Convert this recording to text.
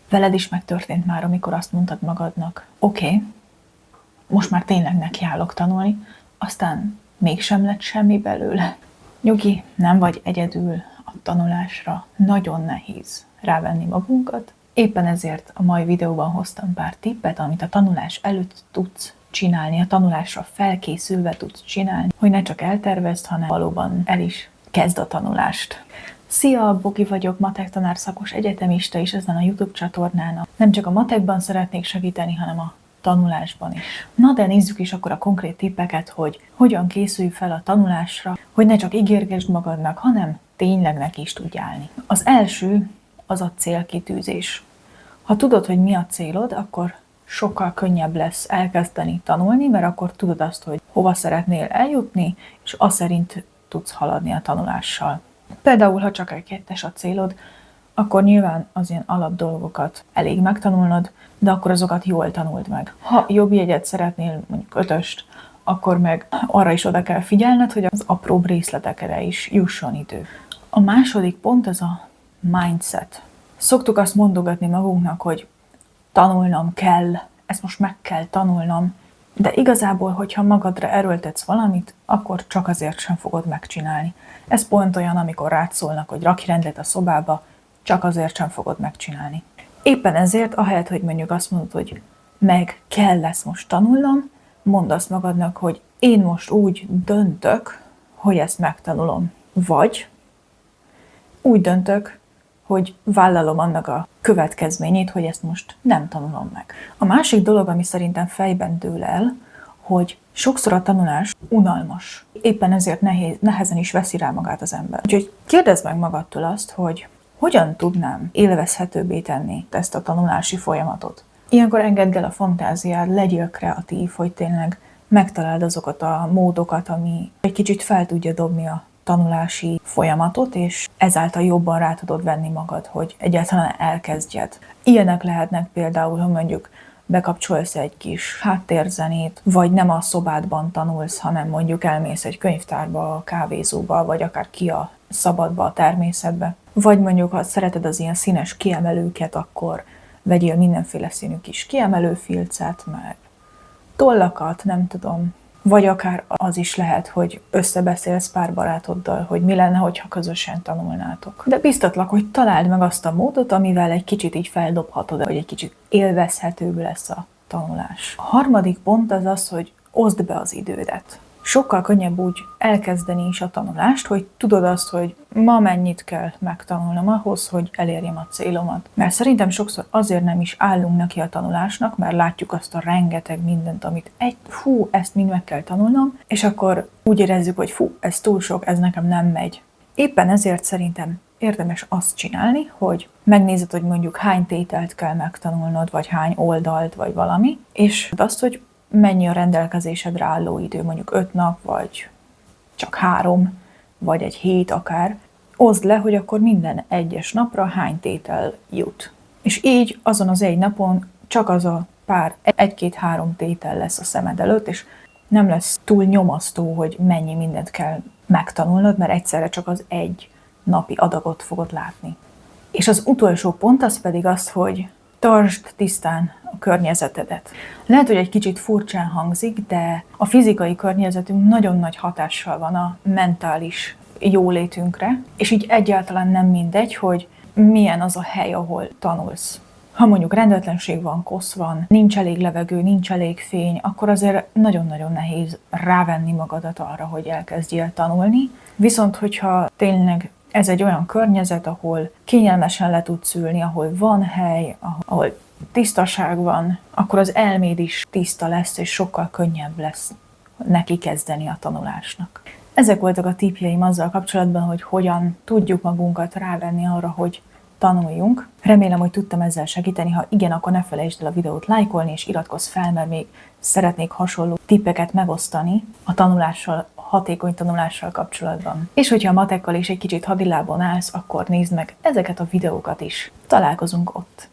Veled is megtörtént már, amikor azt mondtad magadnak, oké, most már tényleg nekiállok tanulni, aztán mégsem lett semmi belőle. Nyugi, nem vagy egyedül a tanulásra, nagyon nehéz rávenni magunkat. Éppen ezért a mai videóban hoztam pár tippet, amit a tanulás előtt tudsz csinálni, a tanulásra felkészülve tudsz csinálni, hogy ne csak eltervezd, hanem valóban el is kezd a tanulást. Szia, Bogi vagyok, matek tanár szakos egyetemista, és ezen a YouTube csatornán nem csak a matekban szeretnék segíteni, hanem a tanulásban is. Na de nézzük is akkor a konkrét tippeket, hogy hogyan készülj fel a tanulásra, hogy ne csak ígérgesd magadnak, hanem tényleg neki is tudj állni. Az első az a célkitűzés. Ha tudod, hogy mi a célod, akkor sokkal könnyebb lesz elkezdeni tanulni, mert akkor tudod azt, hogy hova szeretnél eljutni, és azt szerint tudsz haladni a tanulással. Például, ha csak egy 2-es a célod, akkor nyilván az ilyen alapdolgokat elég megtanulnod, de akkor azokat jól tanuld meg. Ha jobb jegyet szeretnél, mondjuk 5-öst, akkor meg arra is oda kell figyelned, hogy az apróbb részletekre is jusson idő. A második pont az a mindset. Szoktuk azt mondogatni magunknak, hogy tanulnom kell, ezt most meg kell tanulnom, de igazából, hogyha magadra erőltetsz valamit, akkor csak azért sem fogod megcsinálni. Ez pont olyan, amikor rád szólnak, hogy rakj rendet a szobába, csak azért sem fogod megcsinálni. Éppen ezért, ahelyett, hogy mondjuk azt mondod, hogy meg kell lesz most tanulnom, mondd azt magadnak, hogy én most úgy döntök, hogy ezt megtanulom. Vagy úgy döntök, hogy vállalom annak a következményét, hogy ezt most nem tanulom meg. A másik dolog, ami szerintem fejben dől el, hogy sokszor a tanulás unalmas. Éppen ezért nehezen is veszi rá magát az ember. Úgyhogy kérdezd meg magadtól azt, hogy hogyan tudnám élvezhetőbbé tenni ezt a tanulási folyamatot. Ilyenkor engedd el a fantáziád, legyél kreatív, hogy tényleg megtaláld azokat a módokat, ami egy kicsit fel tudja dobni a tanulási folyamatot, és ezáltal jobban rá tudod venni magad, hogy egyáltalán elkezdjed. Ilyenek lehetnek például, ha mondjuk bekapcsolsz egy kis háttérzenét, vagy nem a szobádban tanulsz, hanem mondjuk elmész egy könyvtárba, a kávézóba, vagy akár ki a szabadba, a természetbe. Vagy mondjuk, ha szereted az ilyen színes kiemelőket, akkor vegyél mindenféle színű kis kiemelőfilcet, meg tollakat, nem tudom. Vagy akár az is lehet, hogy összebeszélsz pár barátoddal, hogy mi lenne, hogyha közösen tanulnátok. De biztatlak, hogy találd meg azt a módot, amivel egy kicsit így feldobhatod, hogy egy kicsit élvezhetőbb lesz a tanulás. A harmadik pont az az, hogy oszd be az idődet. Sokkal könnyebb úgy elkezdeni is a tanulást, hogy tudod azt, hogy ma mennyit kell megtanulnom ahhoz, hogy elérjem a célomat. Mert szerintem sokszor azért nem is állunk neki a tanulásnak, mert látjuk azt a rengeteg mindent, amit ezt mind meg kell tanulnom, és akkor úgy érezzük, hogy ez túl sok, ez nekem nem megy. Éppen ezért szerintem érdemes azt csinálni, hogy megnézed, hogy mondjuk hány tételt kell megtanulnod, vagy hány oldalt, vagy valami, és azt, hogy mennyi a rendelkezésedre álló idő, mondjuk 5 nap, vagy csak 3, vagy egy hét akár. Oszd le, hogy akkor minden egyes napra hány tétel jut. És így azon az egy napon csak az a pár, 1-2-3 tétel lesz a szemed előtt, és nem lesz túl nyomasztó, hogy mennyi mindent kell megtanulnod, mert egyszerre csak az egy napi adagot fogod látni. És az utolsó pont az pedig az, hogy tartsd tisztán a környezetedet. Lehet, hogy egy kicsit furcsán hangzik, de a fizikai környezetünk nagyon nagy hatással van a mentális jólétünkre, és így egyáltalán nem mindegy, hogy milyen az a hely, ahol tanulsz. Ha mondjuk rendetlenség van, kosz van, nincs elég levegő, nincs elég fény, akkor azért nagyon-nagyon nehéz rávenni magadat arra, hogy elkezdjél tanulni. Viszont, hogyha tényleg ez egy olyan környezet, ahol kényelmesen le tudsz ülni, ahol van hely, ahol tisztaság van, akkor az elméd is tiszta lesz, és sokkal könnyebb lesz neki kezdeni a tanulásnak. Ezek voltak a tippjeim azzal kapcsolatban, hogy hogyan tudjuk magunkat rávenni arra, hogy tanuljunk. Remélem, hogy tudtam ezzel segíteni. Ha igen, akkor ne felejtsd el a videót lájkolni, és iratkozz fel, mert még szeretnék hasonló tippeket megosztani a tanulással, hatékony tanulással kapcsolatban. És hogyha a matekkal is egy kicsit hadilábon állsz, akkor nézd meg ezeket a videókat is. Találkozunk ott!